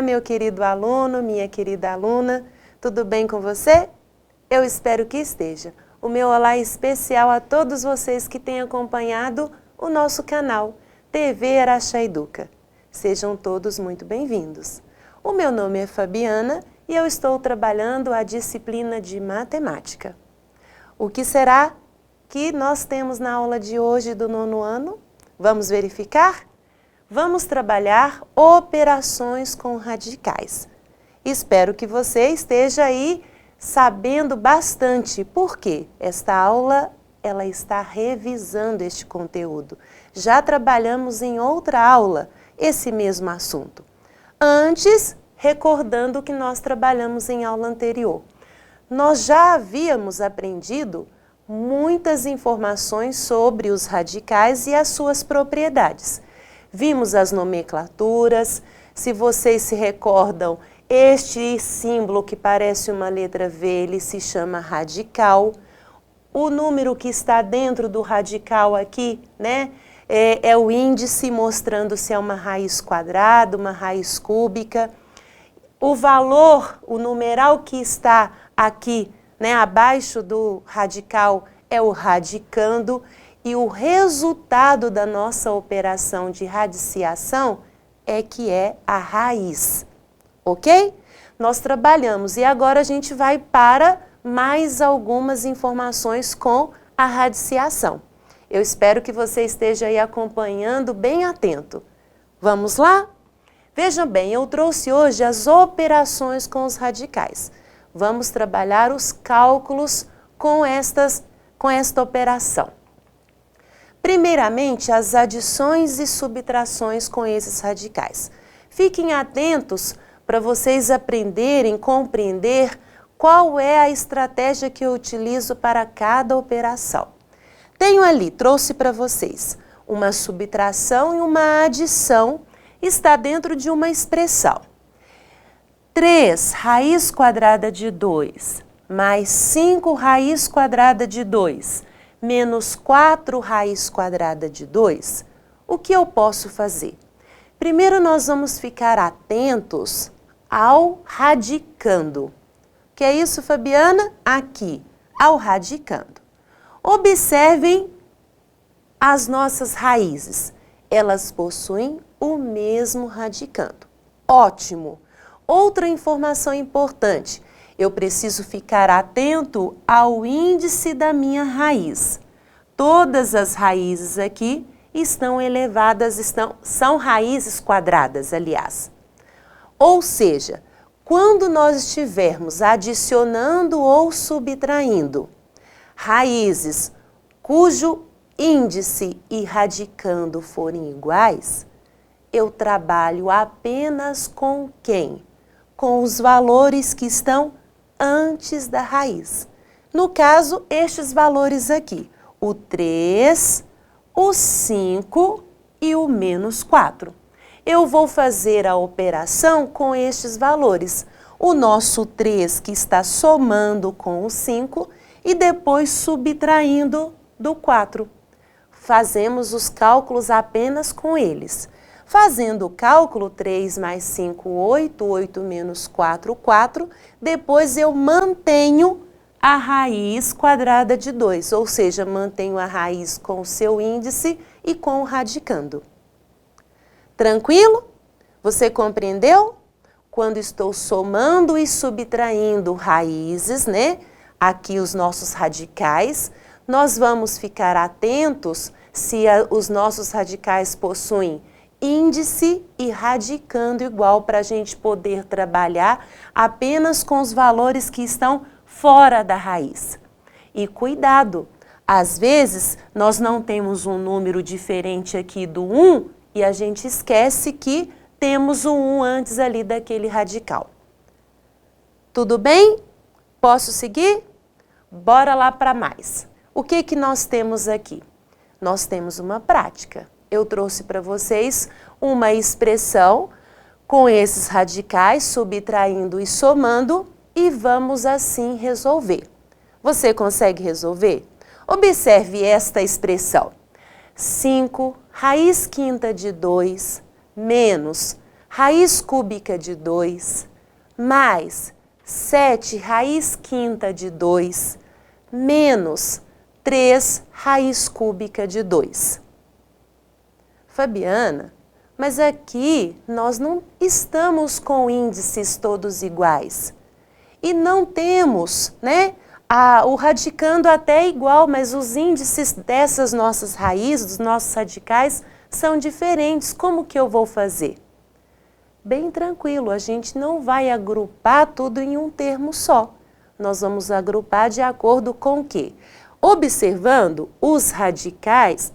meu querido aluno, minha querida aluna, tudo bem com você? Eu espero que esteja. O meu olá especial a todos vocês que têm acompanhado o nosso canal TV Araxá Educa. Sejam todos muito bem-vindos. O meu nome é Fabiana e eu estou trabalhando a disciplina de matemática. O que será que nós temos na aula de hoje do 9º ano? Vamos verificar? Vamos trabalhar operações com radicais. Espero que você esteja aí sabendo bastante, porque esta aula ela está revisando este conteúdo. Já trabalhamos em outra aula esse mesmo assunto. Antes, recordando o que nós trabalhamos em aula anterior. Nós já havíamos aprendido muitas informações sobre os radicais e as suas propriedades. Vimos as nomenclaturas, se vocês se recordam, este símbolo que parece uma letra V, ele se chama radical. O número que está dentro do radical aqui, né, é o índice mostrando se é uma raiz quadrada, uma raiz cúbica. O valor, o numeral que está aqui, né, abaixo do radical é o radicando. E o resultado da nossa operação de radiciação é que é a raiz, ok? Nós trabalhamos e agora a gente vai para mais algumas informações com a radiciação. Eu espero que você esteja aí acompanhando bem atento. Vamos lá? Vejam bem, eu trouxe hoje as operações com os radicais. Vamos trabalhar os cálculos com esta operação. Primeiramente, as adições e subtrações com esses radicais. Fiquem atentos para vocês aprenderem, compreender qual é a estratégia que eu utilizo para cada operação. Tenho ali, trouxe para vocês, uma subtração e uma adição, está dentro de uma expressão. 3 raiz quadrada de 2 mais 5 raiz quadrada de 2 menos 4 raiz quadrada de 2, o que eu posso fazer? Primeiro nós vamos ficar atentos ao radicando. Que é isso, Fabiana? Aqui, ao radicando. Observem as nossas raízes. Elas possuem o mesmo radicando. Ótimo! Outra informação importante. Eu preciso ficar atento ao índice da minha raiz. Todas as raízes aqui estão elevadas, são raízes quadradas, aliás. Ou seja, quando nós estivermos adicionando ou subtraindo raízes cujo índice e radicando forem iguais, eu trabalho apenas com quem? Com os valores que estão antes da raiz. No caso, estes valores aqui, o 3, o 5 e o menos 4. Eu vou fazer a operação com estes valores. O nosso 3 que está somando com o 5 e depois subtraindo do 4. Fazemos os cálculos apenas com eles. Fazendo o cálculo, 3 mais 5, 8, 8 menos 4, 4, depois eu mantenho a raiz quadrada de 2, ou seja, mantenho a raiz com o seu índice e com o radicando. Tranquilo? Você compreendeu? Quando estou somando e subtraindo raízes, né? Aqui os nossos radicais, nós vamos ficar atentos se os nossos radicais possuem índice e radicando igual para a gente poder trabalhar apenas com os valores que estão fora da raiz. E cuidado, às vezes nós não temos um número diferente aqui do 1 e a gente esquece que temos o 1 antes ali daquele radical. Tudo bem? Posso seguir? Bora lá para mais. O que nós temos aqui? Nós temos uma prática. Eu trouxe para vocês uma expressão com esses radicais, subtraindo e somando, e vamos assim resolver. Você consegue resolver? Observe esta expressão. 5 raiz quinta de 2 menos raiz cúbica de 2, mais 7 raiz quinta de 2, menos 3 raiz cúbica de 2. Fabiana, mas aqui nós não estamos com índices todos iguais. E não temos, né? O radicando até é igual, mas os índices dessas nossas raízes, dos nossos radicais, são diferentes. Como que eu vou fazer? Bem tranquilo, a gente não vai agrupar tudo em um termo só. Nós vamos agrupar de acordo com o quê? Observando os radicandos,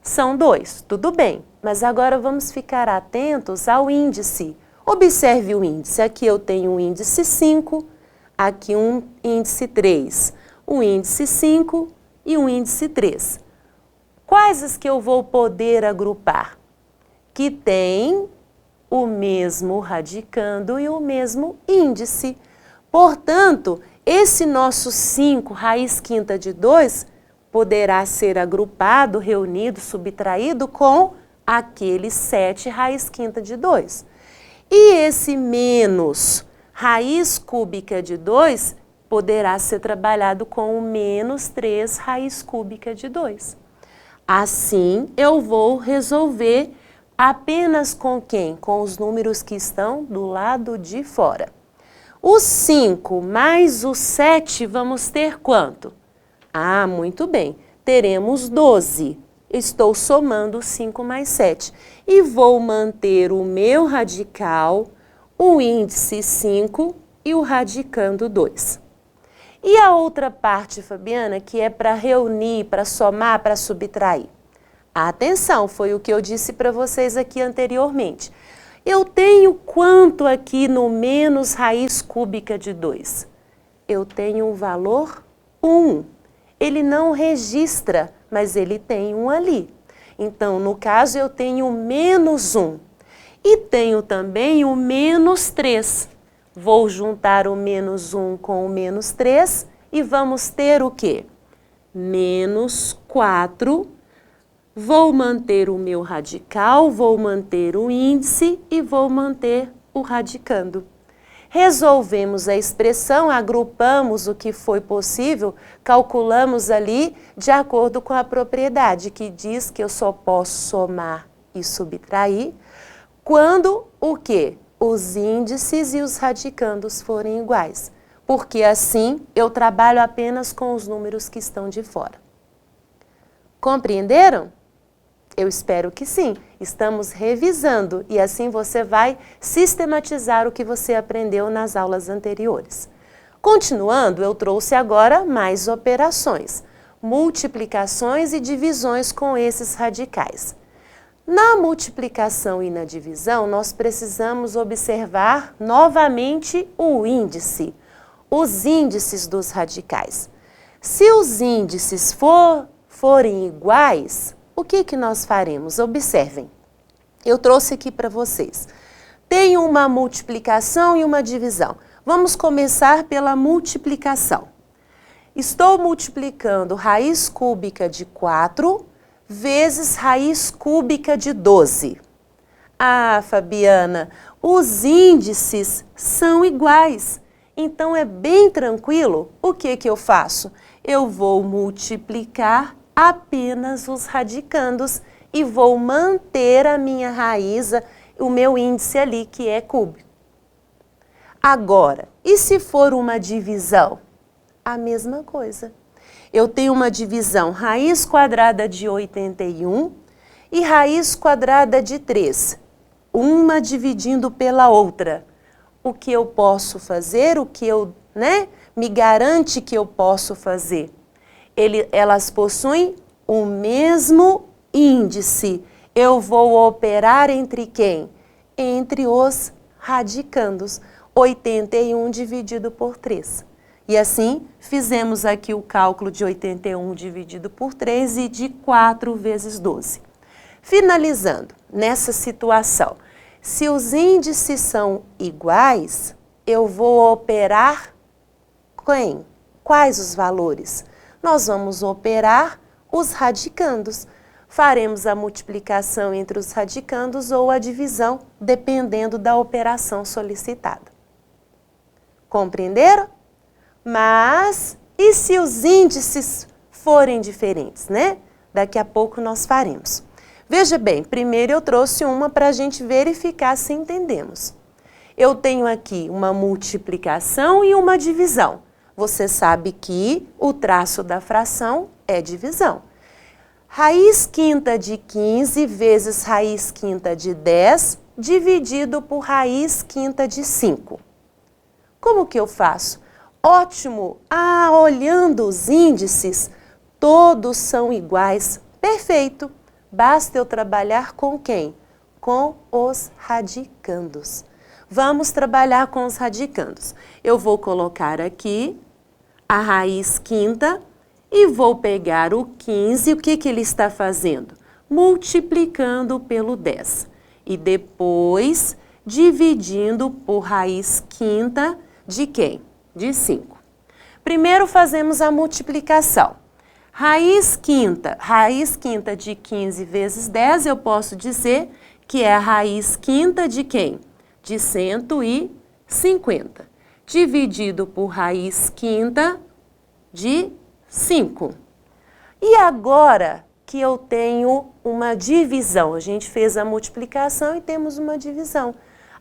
são 2, tudo bem. Mas agora vamos ficar atentos ao índice. Observe o índice. Aqui eu tenho um índice 5, aqui um índice 3, um índice 5 e um índice 3. Quais as que eu vou poder agrupar? Que tem o mesmo radicando e o mesmo índice. Portanto, esse nosso 5 raiz quinta de 2 poderá ser agrupado, reunido, subtraído com aquele 7 raiz quinta de 2. E esse menos raiz cúbica de 2 poderá ser trabalhado com o menos 3 raiz cúbica de 2. Assim, eu vou resolver apenas com quem? Com os números que estão do lado de fora. O 5 mais o 7, vamos ter quanto? Ah, muito bem, teremos 12. Estou somando 5 mais 7. E vou manter o meu radical, o índice 5 e o radicando 2. E a outra parte, Fabiana, que é para reunir, para somar, para subtrair? Atenção, foi o que eu disse para vocês aqui anteriormente. Eu tenho quanto aqui no menos raiz cúbica de 2? Eu tenho um valor 1. Ele não registra, mas ele tem um ali. Então, no caso, eu tenho menos 1. E tenho também o menos 3. Vou juntar o menos 1 com o menos 3 e vamos ter o quê? Menos 4. Vou manter o meu radical, vou manter o índice e vou manter o radicando. Resolvemos a expressão, agrupamos o que foi possível, calculamos ali de acordo com a propriedade, que diz que eu só posso somar e subtrair quando o quê? Os índices e os radicandos forem iguais, porque assim eu trabalho apenas com os números que estão de fora. Compreenderam? Eu espero que sim. Estamos revisando e assim você vai sistematizar o que você aprendeu nas aulas anteriores. Continuando, eu trouxe agora mais operações, multiplicações e divisões com esses radicais. Na multiplicação e na divisão, nós precisamos observar novamente o índice, os índices dos radicais. Se os índices forem iguais, o que nós faremos? Observem, eu trouxe aqui para vocês. Tem uma multiplicação e uma divisão. Vamos começar pela multiplicação. Estou multiplicando raiz cúbica de 4 vezes raiz cúbica de 12. Ah, Fabiana, os índices são iguais. Então é bem tranquilo. O que eu faço? Eu vou multiplicar apenas os radicandos e vou manter a minha raiz, o meu índice ali, que é cúbico. Agora, e se for uma divisão? A mesma coisa. Eu tenho uma divisão raiz quadrada de 81 e raiz quadrada de 3. Uma dividindo pela outra. O que eu posso fazer, o que me garante que eu posso fazer? Elas possuem o mesmo índice. Eu vou operar entre quem? Entre os radicandos. 81 dividido por 3. E assim, fizemos aqui o cálculo de 81 dividido por 3 e de 4 vezes 12. Finalizando, nessa situação, se os índices são iguais, eu vou operar quem? Quais os valores? Nós vamos operar os radicandos. faremos a multiplicação entre os radicandos ou a divisão, dependendo da operação solicitada. Compreenderam? Mas, e se os índices forem diferentes, né? Daqui a pouco nós faremos. Veja bem, primeiro eu trouxe uma para a gente verificar se entendemos. Eu tenho aqui uma multiplicação e uma divisão. Você sabe que o traço da fração é divisão. Raiz quinta de 15 vezes raiz quinta de 10 dividido por raiz quinta de 5. Como que eu faço? Ótimo! Olhando os índices, todos são iguais. Perfeito! Basta eu trabalhar com quem? Com os radicandos. Vamos trabalhar com os radicandos. Eu vou colocar aqui a raiz quinta e vou pegar o 15. O que ele está fazendo? Multiplicando pelo 10. E depois dividindo por raiz quinta de quem? De 5. Primeiro fazemos a multiplicação. Raiz quinta de 15 vezes 10, eu posso dizer que é a raiz quinta de quem? De 150. Dividido por raiz quinta de 5. E agora que eu tenho uma divisão, a gente fez a multiplicação e temos uma divisão.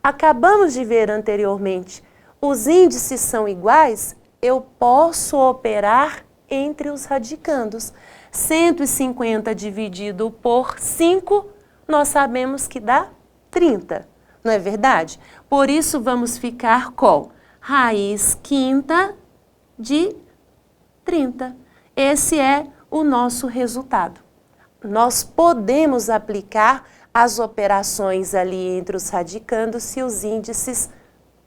Acabamos de ver anteriormente, os índices são iguais, eu posso operar entre os radicandos. 150 dividido por 5, nós sabemos que dá 30, não é verdade? Por isso, vamos ficar com raiz quinta de 30. Esse é o nosso resultado. Nós podemos aplicar as operações ali entre os radicandos se os índices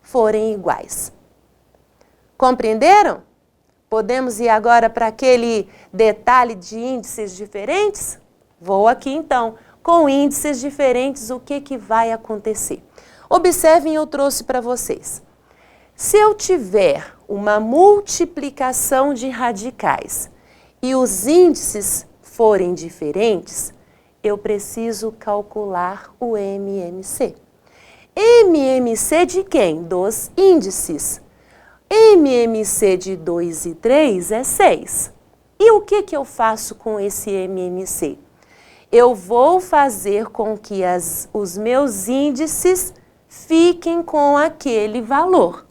forem iguais. Compreenderam? Podemos ir agora para aquele detalhe de índices diferentes? Vou aqui então. Com índices diferentes, o que vai acontecer? Observem, eu trouxe para vocês. Se eu tiver uma multiplicação de radicais e os índices forem diferentes, eu preciso calcular o MMC. MMC de quem? Dos índices. MMC de 2 e 3 é 6. E o que eu faço com esse MMC? Eu vou fazer com que os meus índices fiquem com aquele valor.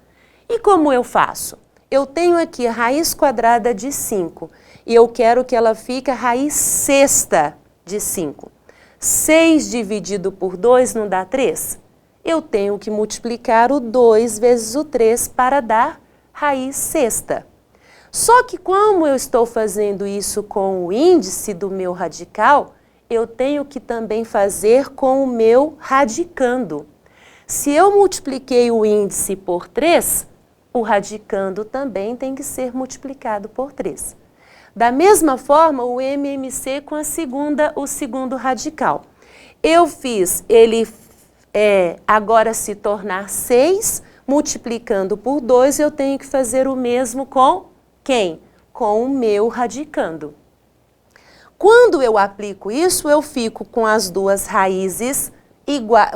E como eu faço? Eu tenho aqui a raiz quadrada de 5 e eu quero que ela fique a raiz sexta de 5. 6 dividido por 2 não dá 3? Eu tenho que multiplicar o 2 vezes o 3 para dar raiz sexta. Só que como eu estou fazendo isso com o índice do meu radical, eu tenho que também fazer com o meu radicando. Se eu multipliquei o índice por 3, o radicando também tem que ser multiplicado por 3. Da mesma forma, o MMC com o segundo radical. Eu fiz ele agora se tornar 6, multiplicando por 2, eu tenho que fazer o mesmo com quem? Com o meu radicando. Quando eu aplico isso, eu fico com as duas raízes,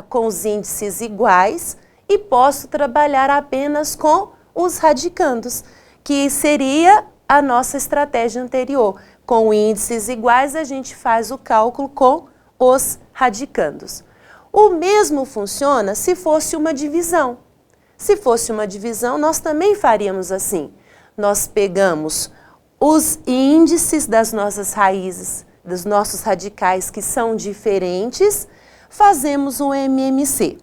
com os índices iguais, e posso trabalhar apenas com os radicandos, que seria a nossa estratégia anterior. Com índices iguais, a gente faz o cálculo com os radicandos. O mesmo funciona se fosse uma divisão. Se fosse uma divisão, nós também faríamos assim. Nós pegamos os índices das nossas raízes, dos nossos radicais que são diferentes, fazemos o MMC.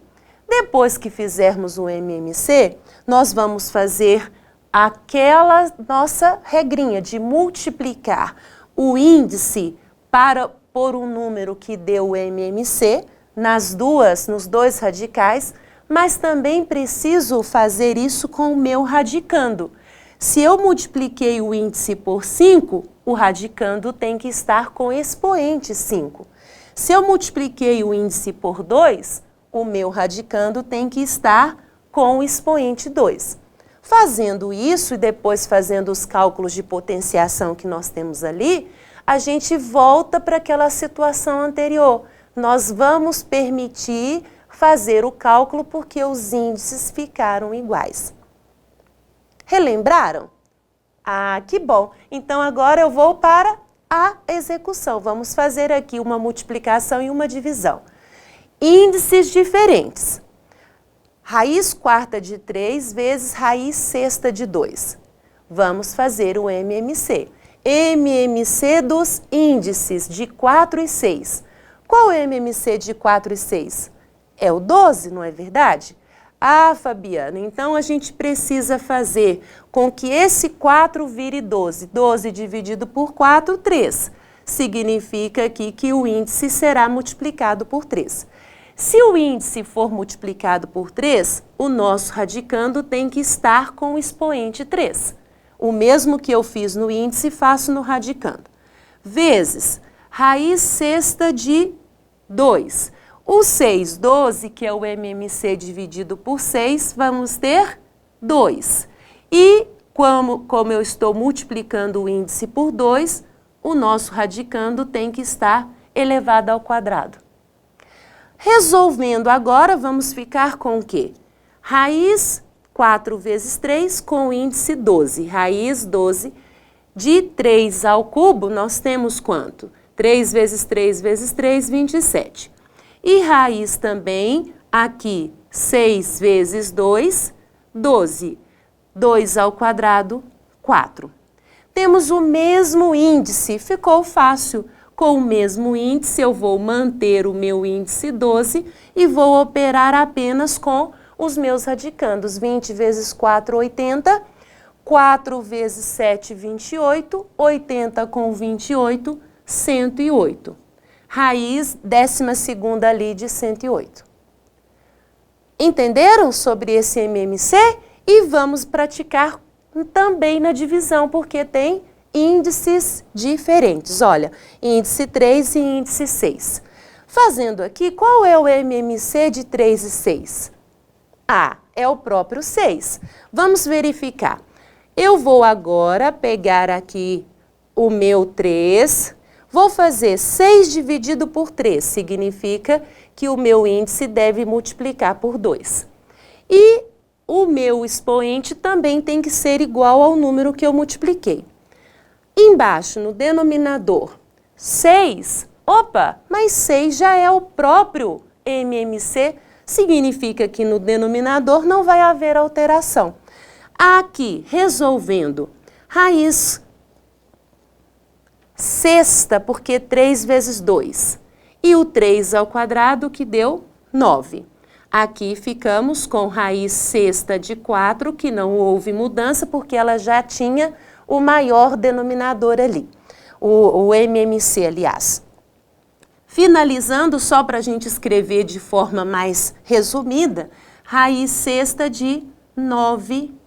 Depois que fizermos o MMC, nós vamos fazer aquela nossa regrinha de multiplicar o índice por um número que deu o MMC nos dois radicais, mas também preciso fazer isso com o meu radicando. Se eu multipliquei o índice por 5, o radicando tem que estar com expoente 5. Se eu multipliquei o índice por 2, o meu radicando tem que estar com o expoente 2. Fazendo isso e depois fazendo os cálculos de potenciação que nós temos ali, a gente volta para aquela situação anterior. Nós vamos permitir fazer o cálculo porque os índices ficaram iguais. Relembraram? Ah, que bom! Então agora eu vou para a execução. Vamos fazer aqui uma multiplicação e uma divisão. Índices diferentes. Raiz quarta de 3 vezes raiz sexta de 2. Vamos fazer o MMC. MMC dos índices de 4 e 6. Qual é o MMC de 4 e 6? É o 12, não é verdade? Ah, Fabiana, então a gente precisa fazer com que esse 4 vire 12. 12 dividido por 4, 3. Significa aqui que o índice será multiplicado por 3. Se o índice for multiplicado por 3, o nosso radicando tem que estar com o expoente 3. O mesmo que eu fiz no índice, faço no radicando. Vezes raiz sexta de 2. O 6, 12, que é o MMC dividido por 6, vamos ter 2. E como eu estou multiplicando o índice por 2, o nosso radicando tem que estar elevado ao quadrado. Resolvendo agora, vamos ficar com o quê? Raiz 4 vezes 3 com o índice 12. Raiz 12 de 3 ao cubo, nós temos quanto? 3 vezes 3 vezes 3, 27. E raiz também, aqui, 6 vezes 2, 12. 2 ao quadrado, 4. Temos o mesmo índice, ficou fácil. Com o mesmo índice, eu vou manter o meu índice 12 e vou operar apenas com os meus radicandos. 20 vezes 4, 80. 4 vezes 7, 28. 80 com 28, 108. Raiz 12ª ali de 108. Entenderam sobre esse MMC? E vamos praticar também na divisão, porque tem índices diferentes. Olha, índice 3 e índice 6. Fazendo aqui, qual é o MMC de 3 e 6? Ah, é o próprio 6. Vamos verificar. Eu vou agora pegar aqui o meu 3... Vou fazer 6 dividido por 3, significa que o meu índice deve multiplicar por 2. E o meu expoente também tem que ser igual ao número que eu multipliquei. Embaixo, no denominador, 6, opa, mas 6 já é o próprio MMC, significa que no denominador não vai haver alteração. Aqui, resolvendo, raiz sexta, porque 3 vezes 2. E o 3 ao quadrado, que deu 9. Aqui ficamos com raiz sexta de 4, que não houve mudança, porque ela já tinha o maior denominador ali. O MMC, aliás. Finalizando, só para a gente escrever de forma mais resumida, raiz sexta de 9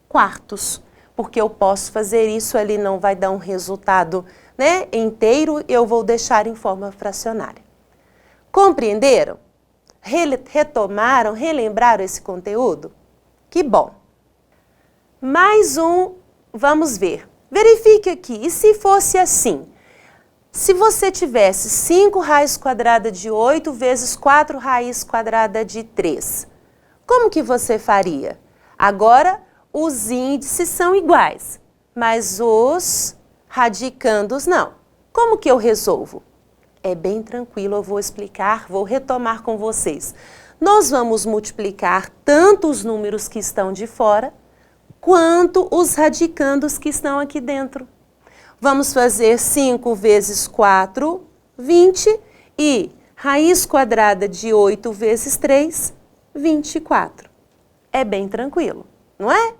quartos. Porque eu posso fazer isso, ali não vai dar um resultado, né, inteiro, eu vou deixar em forma fracionária. Compreenderam? Retomaram, relembraram esse conteúdo? Que bom! Mais um, vamos ver. Verifique aqui, e se fosse assim? Se você tivesse 5 raiz quadrada de 8 vezes 4 raiz quadrada de 3, como que você faria? Agora, os índices são iguais, mas os radicandos não. Como que eu resolvo? É bem tranquilo, eu vou explicar, vou retomar com vocês. Nós vamos multiplicar tanto os números que estão de fora, quanto os radicandos que estão aqui dentro. Vamos fazer 5 vezes 4, 20, e raiz quadrada de 8 vezes 3, 24. É bem tranquilo, não é?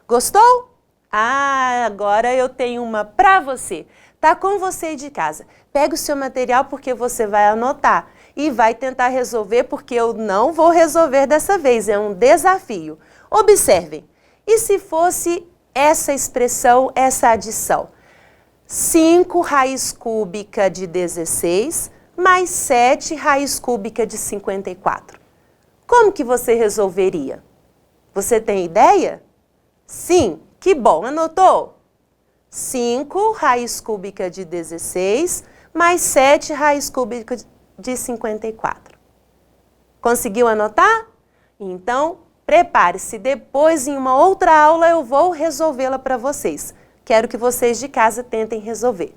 Gostou? Ah, agora eu tenho uma para você. Tá com você aí de casa. Pega o seu material porque você vai anotar e vai tentar resolver, porque eu não vou resolver dessa vez, é um desafio. Observem, e se fosse essa expressão, essa adição? 5 raiz cúbica de 16 mais 7 raiz cúbica de 54. Como que você resolveria? Você tem ideia? Sim, que bom. Anotou? 5 raiz cúbica de 16 mais 7 raiz cúbica de 54. Conseguiu anotar? Então, prepare-se, depois em uma outra aula eu vou resolvê-la para vocês. Quero que vocês de casa tentem resolver.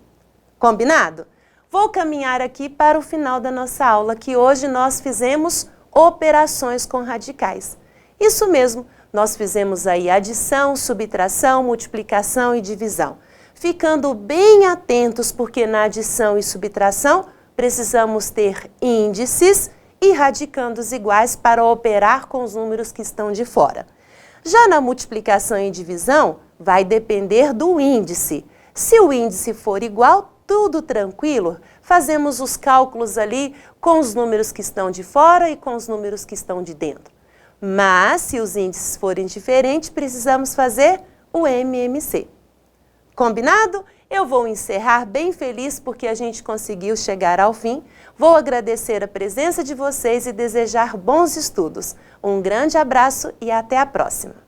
Combinado? Vou caminhar aqui para o final da nossa aula, que hoje nós fizemos operações com radicais. Isso mesmo, nós fizemos aí adição, subtração, multiplicação e divisão. Ficando bem atentos, porque na adição e subtração precisamos ter índices e radicandos iguais para operar com os números que estão de fora. Já na multiplicação e divisão, vai depender do índice. Se o índice for igual, tudo tranquilo, fazemos os cálculos ali com os números que estão de fora e com os números que estão de dentro. Mas, se os índices forem diferentes, precisamos fazer o MMC. Combinado? Eu vou encerrar bem feliz porque a gente conseguiu chegar ao fim. Vou agradecer a presença de vocês e desejar bons estudos. Um grande abraço e até a próxima!